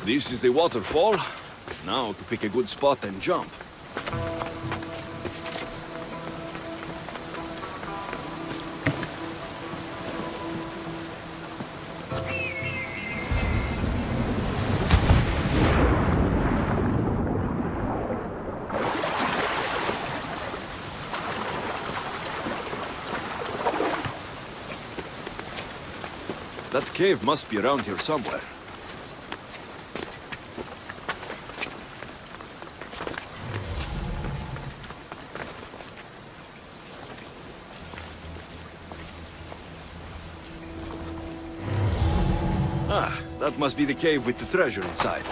This is the waterfall. Now to pick a good spot and jump. That cave must be around here somewhere. Ah, that must be the cave with the treasure inside.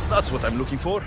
That's what I'm looking for.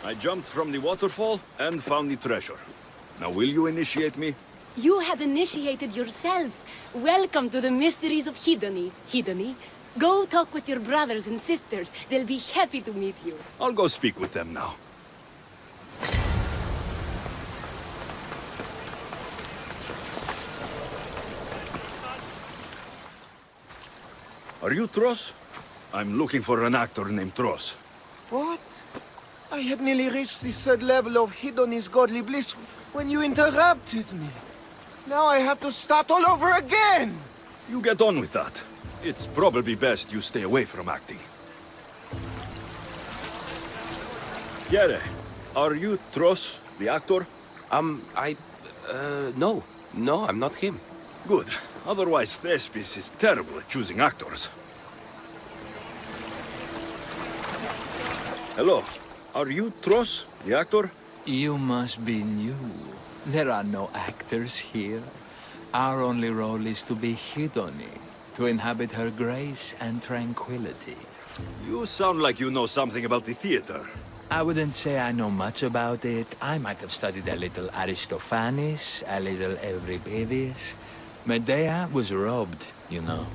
I jumped from the waterfall and found the treasure. Now will you initiate me? You have initiated yourself. Welcome to the mysteries of Hedony. Hedony, go talk with your brothers and sisters. They'll be happy to meet you. I'll go speak with them now. Are you Tros? I'm looking for an actor named Tros. What? I had nearly reached the third level of Hedony's godly bliss when you interrupted me. Now I have to start all over again! You get on with that. It's probably best you stay away from acting. Pierre, are you Tros, the actor? No. No, I'm not him. Good. Otherwise, Thespis is terrible at choosing actors. Hello. Are you Tros, the actor? You must be new. There are no actors here. Our only role is to be Hedony, to inhabit her grace and tranquility. You sound like you know something about the theater. I wouldn't say I know much about it. I might have studied a little Aristophanes, a little Euripides. Medea was robbed, you know.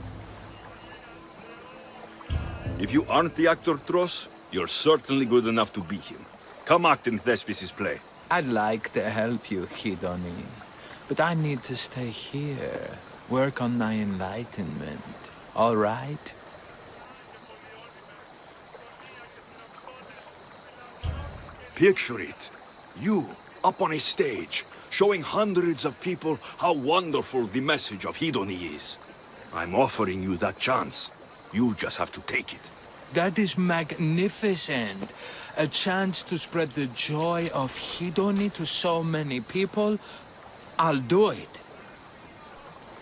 If you aren't the actor Tros, you're certainly good enough to be him. Come act in Thespis' play. I'd like to help you, Hedony. But I need to stay here, work on my enlightenment. All right? Picture it. You, up on a stage, showing hundreds of people how wonderful the message of Hedony is. I'm offering you that chance. You just have to take it. That is magnificent. A chance to spread the joy of Hedony to so many people. I'll do it.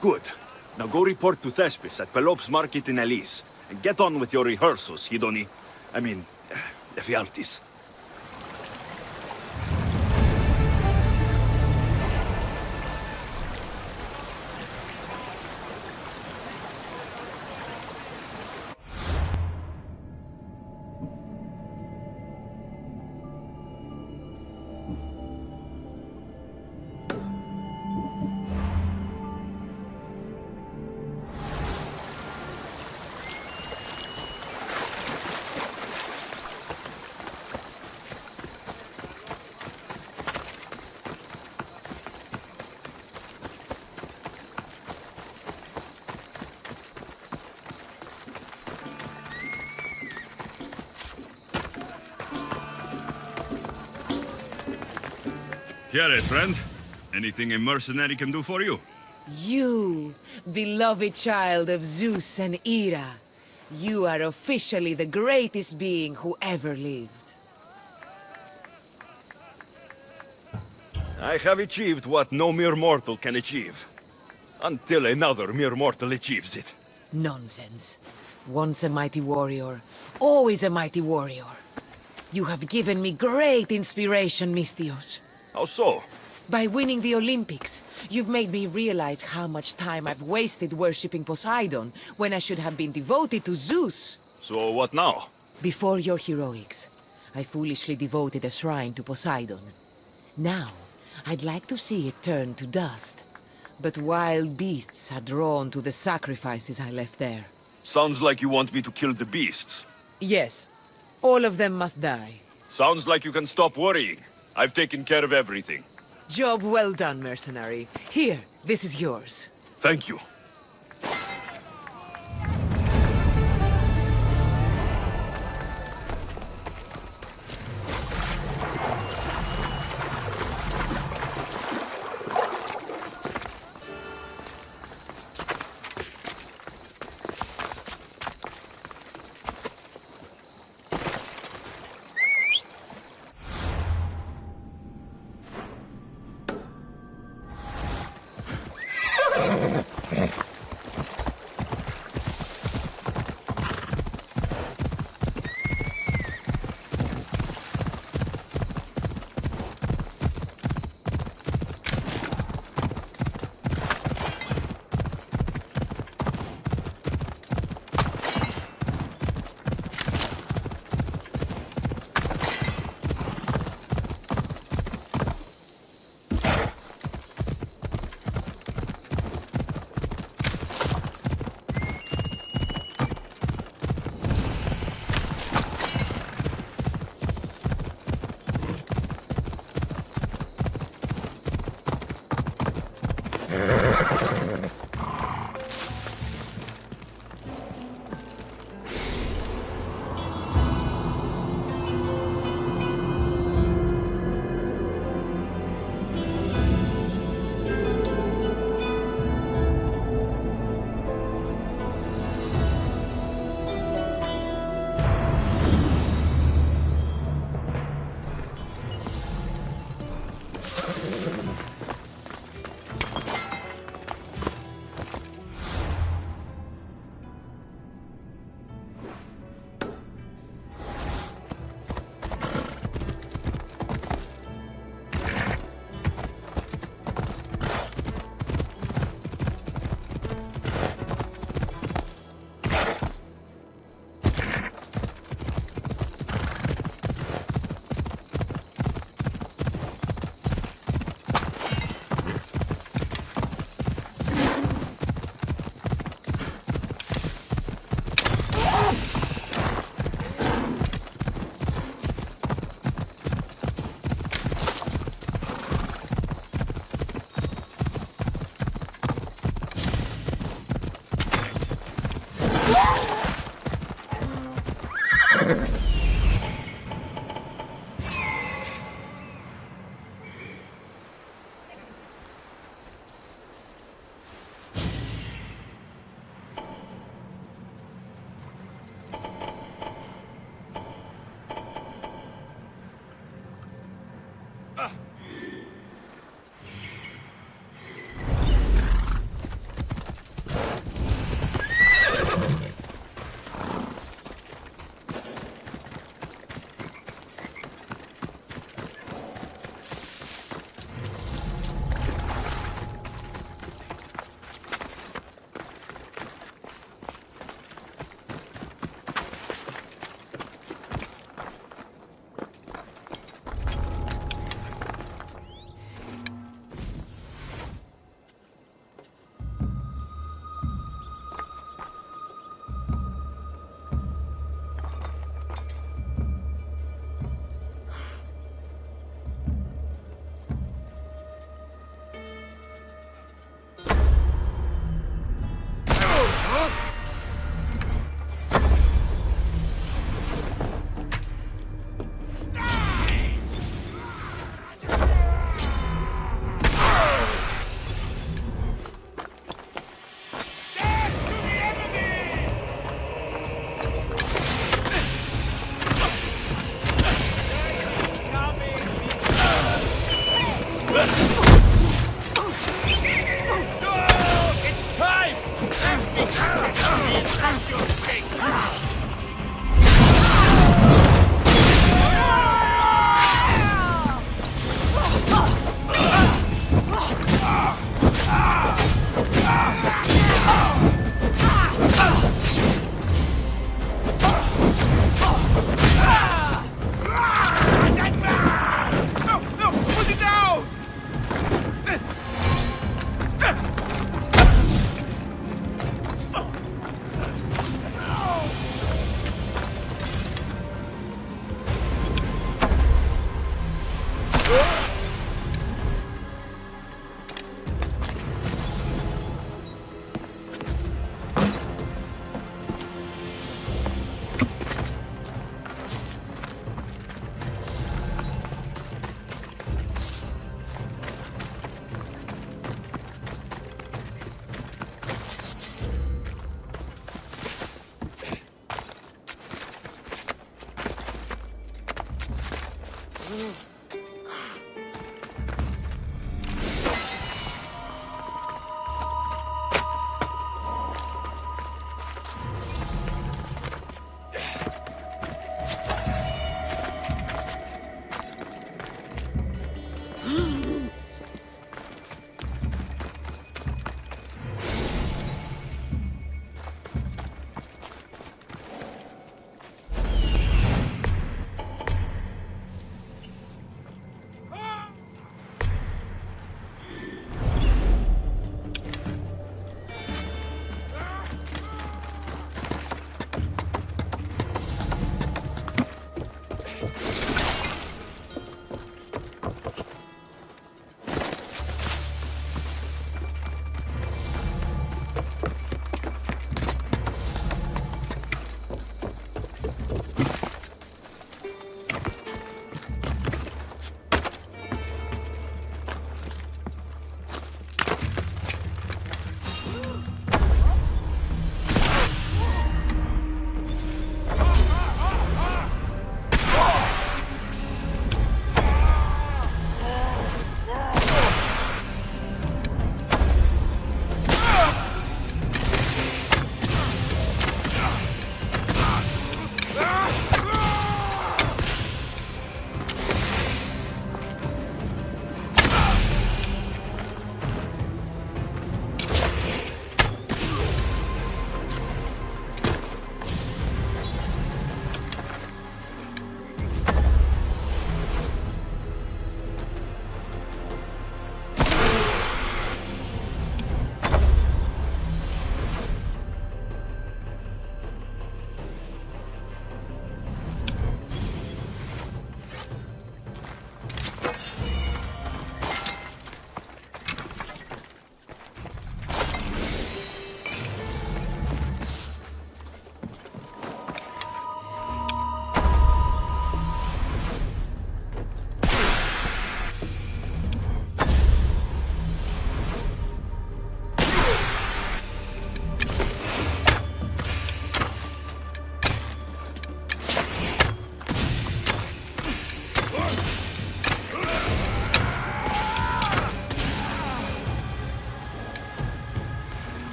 Good. Now go report to Thespis at Pelops Market in Elise. And get on with your rehearsals, Hedony. I mean, Ephialtes. Pierre, friend. Anything a mercenary can do for you? You, beloved child of Zeus and Hera, you are officially the greatest being who ever lived. I have achieved what no mere mortal can achieve. Until another mere mortal achieves it. Nonsense. Once a mighty warrior, always a mighty warrior. You have given me great inspiration, misthios. How so? By winning the Olympics, you've made me realize how much time I've wasted worshipping Poseidon when I should have been devoted to Zeus. So what now? Before your heroics, I foolishly devoted a shrine to Poseidon. Now, I'd like to see it turn to dust. But wild beasts are drawn to the sacrifices I left there. Sounds like you want me to kill the beasts. Yes, all of them must die. Sounds like you can stop worrying. I've taken care of everything. Job well done, mercenary. Here, this is yours. Thank you.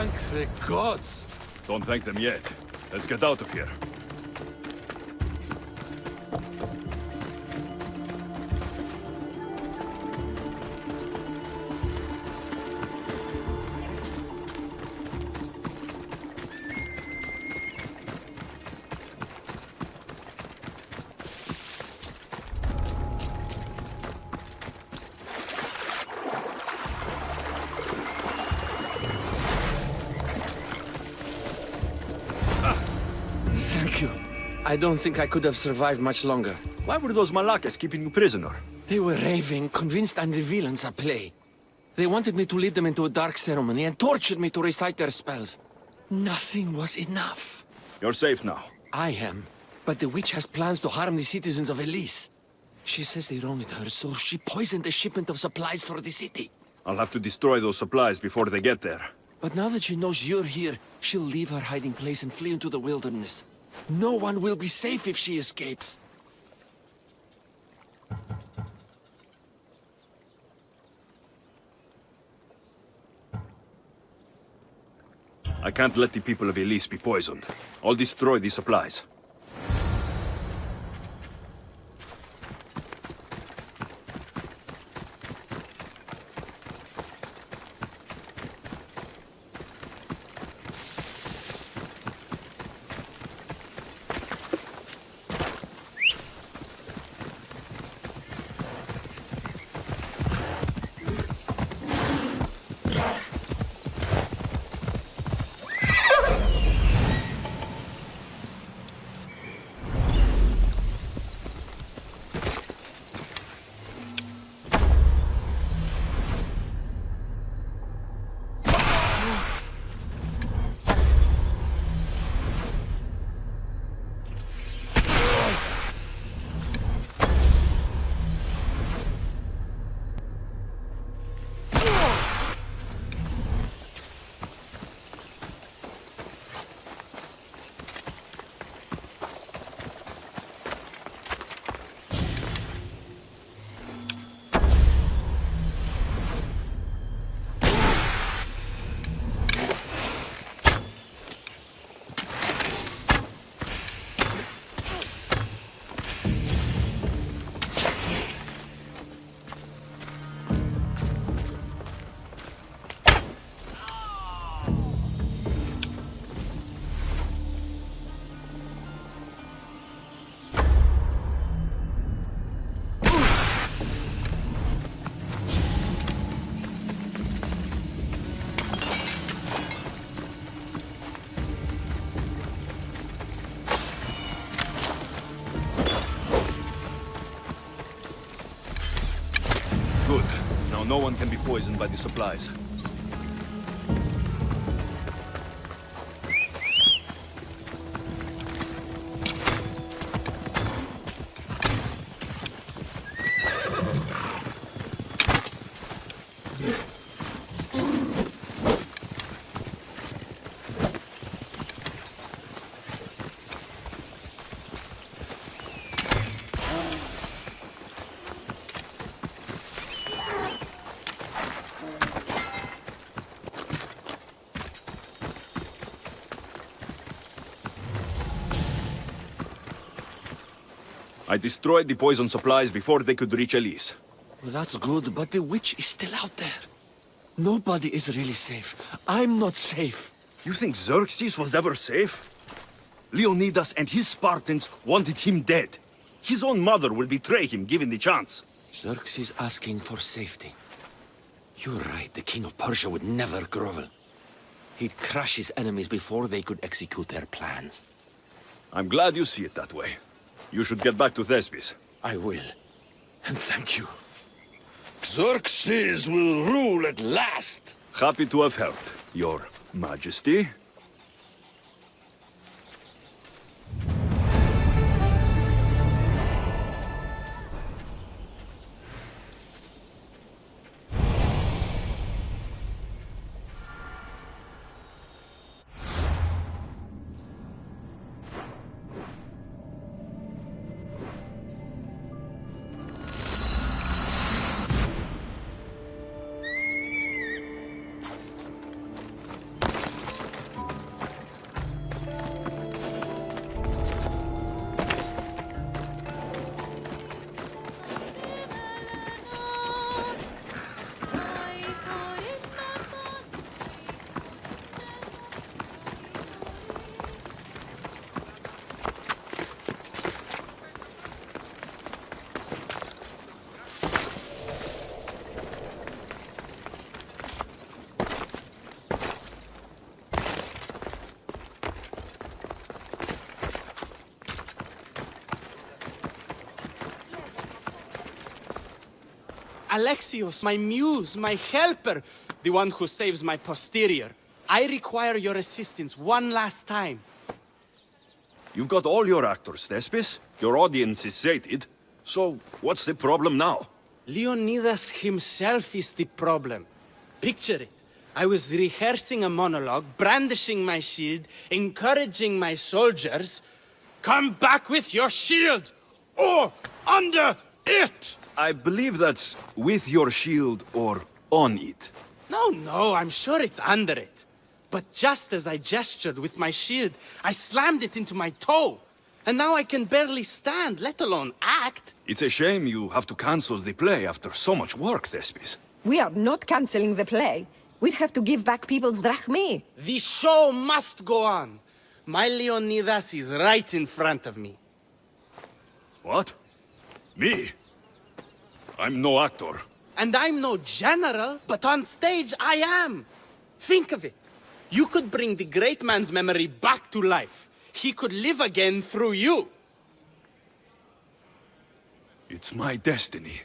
Thank the gods! Don't thank them yet. Let's get out of here. Thank you. I don't think I could have survived much longer. Why were those Malakas keeping you prisoner? They were raving, convinced I'm the villains at play. They wanted me to lead them into a dark ceremony and tortured me to recite their spells. Nothing was enough. You're safe now. I am, but the witch has plans to harm the citizens of Elise. She says they wronged her, so she poisoned the shipment of supplies for the city. I'll have to destroy those supplies before they get there. But now that she knows you're here, she'll leave her hiding place and flee into the wilderness. No one will be safe if she escapes. I can't let the people of Elise be poisoned. I'll destroy the supplies. Good. Now no one can be poisoned by the supplies. I destroyed the poison supplies before they could reach Elise. Well, that's good, but the witch is still out there. Nobody is really safe. I'm not safe. You think Xerxes was ever safe? Leonidas and his Spartans wanted him dead. His own mother will betray him given the chance. Xerxes asking for safety. You're right, the king of Persia would never grovel. He'd crush his enemies before they could execute their plans. I'm glad you see it that way. You should get back to Thespis. I will. And thank you. Xerxes will rule at last! Happy to have helped, Your Majesty. Alexios, my muse, my helper, the one who saves my posterior. I require your assistance one last time. You've got all your actors, Thespis. Your audience is sated. So, what's the problem now? Leonidas himself is the problem. Picture it. I was rehearsing a monologue, brandishing my shield, encouraging my soldiers. Come back with your shield! Or under it! I believe that's with your shield or on it. No, I'm sure it's under it. But just as I gestured with my shield, I slammed it into my toe. And now I can barely stand, let alone act. It's a shame you have to cancel the play after so much work, Thespis. We are not cancelling the play. We'd have to give back people's drachmae. The show must go on. My Leonidas is right in front of me. What? Me? I'm no actor. And I'm no general, but on stage I am. Think of it. You could bring the great man's memory back to life. He could live again through you. It's my destiny.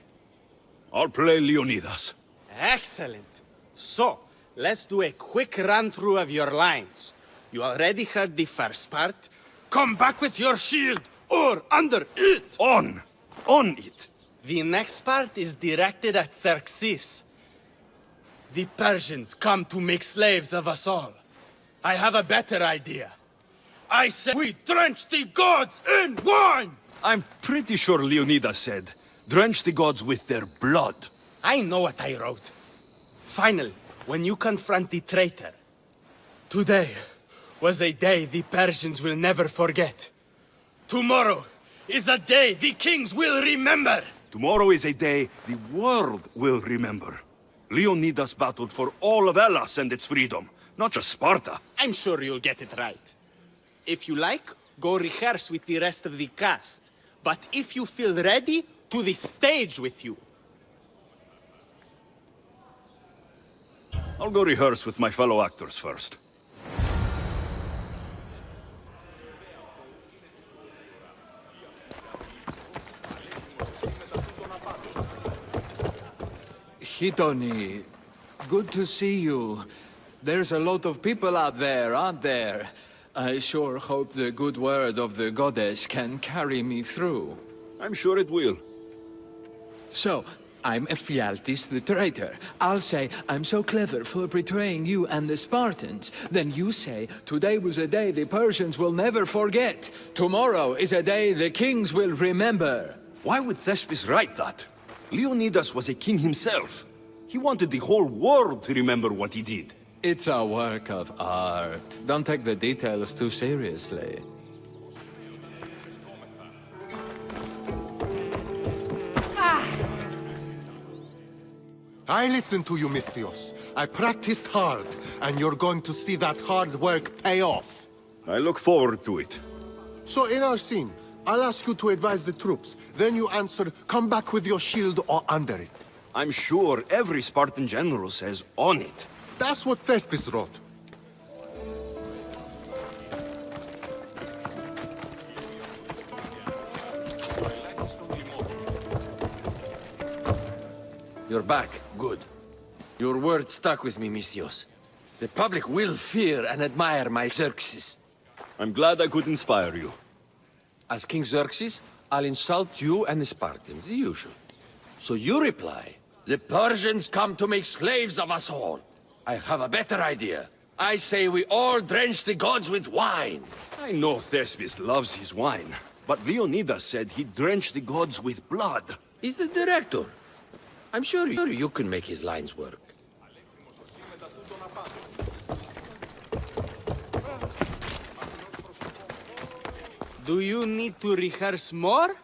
I'll play Leonidas. Excellent. So, let's do a quick run-through of your lines. You already heard the first part. Come back with your shield, or under it! On it! The next part is directed at Xerxes. The Persians come to make slaves of us all. I have a better idea. I say we drench the gods in wine! I'm pretty sure Leonidas said, drench the gods with their blood. I know what I wrote. Finally, when you confront the traitor, today was a day the Persians will never forget. Tomorrow is a day the kings will remember. Tomorrow is a day the world will remember. Leonidas battled for all of Hellas and its freedom, not just Sparta. I'm sure you'll get it right. If you like, go rehearse with the rest of the cast. But if you feel ready, to the stage with you. I'll go rehearse with my fellow actors first. Hidoni, good to see you. There's a lot of people out there, aren't there? I sure hope the good word of the goddess can carry me through. I'm sure it will. So, I'm Ephialtes the traitor. I'll say, I'm so clever for betraying you and the Spartans. Then you say, today was a day the Persians will never forget. Tomorrow is a day the kings will remember. Why would Thespis write that? Leonidas was a king himself. He wanted the whole world to remember what he did. It's a work of art. Don't take the details too seriously. I listened to you, misthios. I practiced hard, and you're going to see that hard work pay off. I look forward to it. So in our scene, I'll ask you to advise the troops. Then you answer, come back with your shield or under it. I'm sure every Spartan general says on it. That's what Thespis wrote. You're back. Good. Your word stuck with me, misthios. The public will fear and admire my Xerxes. I'm glad I could inspire you. As King Xerxes, I'll insult you and the Spartans, the usual. So you reply, the Persians come to make slaves of us all. I have a better idea. I say we all drench the gods with wine. I know Thespis loves his wine, but Leonidas said he'd drench the gods with blood. He's the director. I'm sure you can make his lines work. Do you need to rehearse more?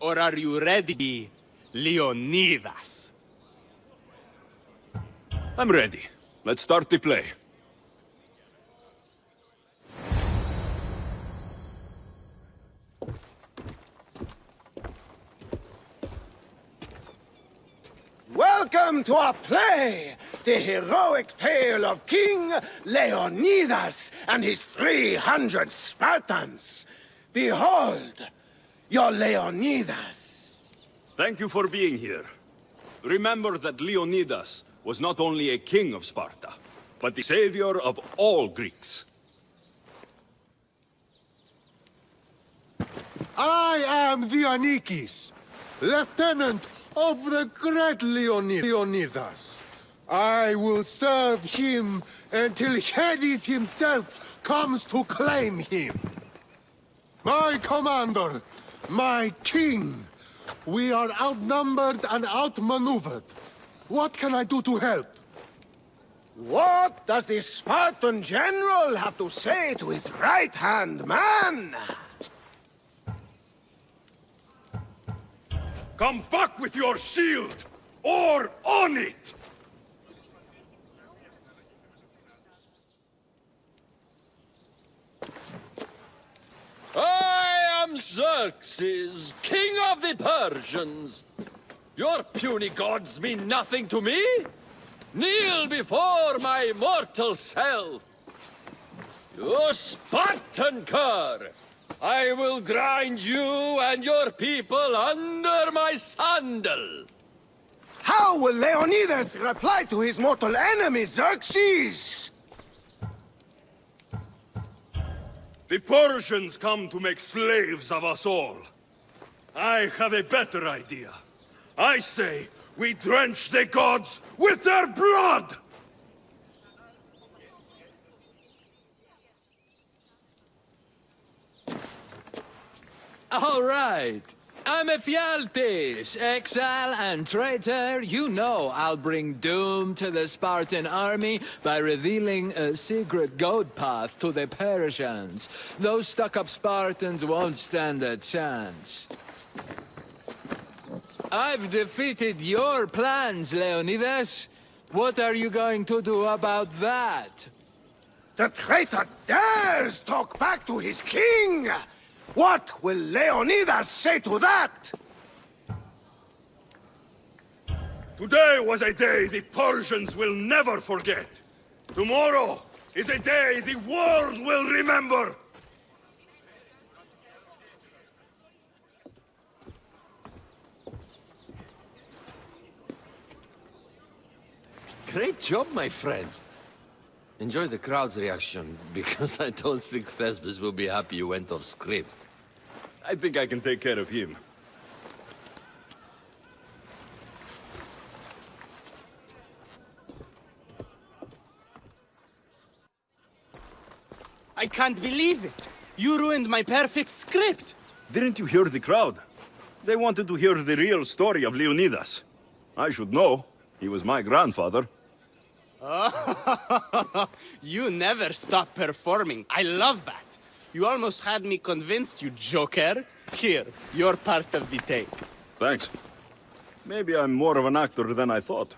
Or are you ready, Leonidas? I'm ready. Let's start the play. Welcome to our play, the heroic tale of King Leonidas and his 300 Spartans. Behold, your Leonidas. Thank you for being here. remember that Leonidas was not only a king of Sparta, but the savior of all Greeks. I am Dionychus, lieutenant of the great Leonidas. I will serve him until Hades himself comes to claim him. My commander, my king, we are outnumbered and outmaneuvered. What can I do to help? What does the Spartan general have to say to his right-hand man? Come back with your shield, or on it! I am Xerxes, king of the Persians. Your puny gods mean nothing to me. Kneel before my mortal self. You Spartan cur! I will grind you and your people under my sandal. How will Leonidas reply to his mortal enemy, Xerxes? The Persians come to make slaves of us all. I have a better idea. I say we drench the gods with their blood! All right. I'm Ephialtes, exile and traitor. You know I'll bring doom to the Spartan army by revealing a secret goat path to the Persians. Those stuck-up Spartans won't stand a chance. I've defeated your plans, Leonidas. What are you going to do about that? The traitor dares talk back to his king! What will Leonidas say to that? Today was a day the Persians will never forget. Tomorrow is a day the world will remember. Great job, my friend. Enjoy the crowd's reaction, because I don't think Thesbus will be happy you went off script. I think I can take care of him. I can't believe it. You ruined my perfect script. Didn't you hear the crowd? They wanted to hear the real story of Leonidas. I should know. He was my grandfather. You never stop performing. I love that. You almost had me convinced, you joker. Here, you're part of the take. Thanks. Maybe I'm more of an actor than I thought.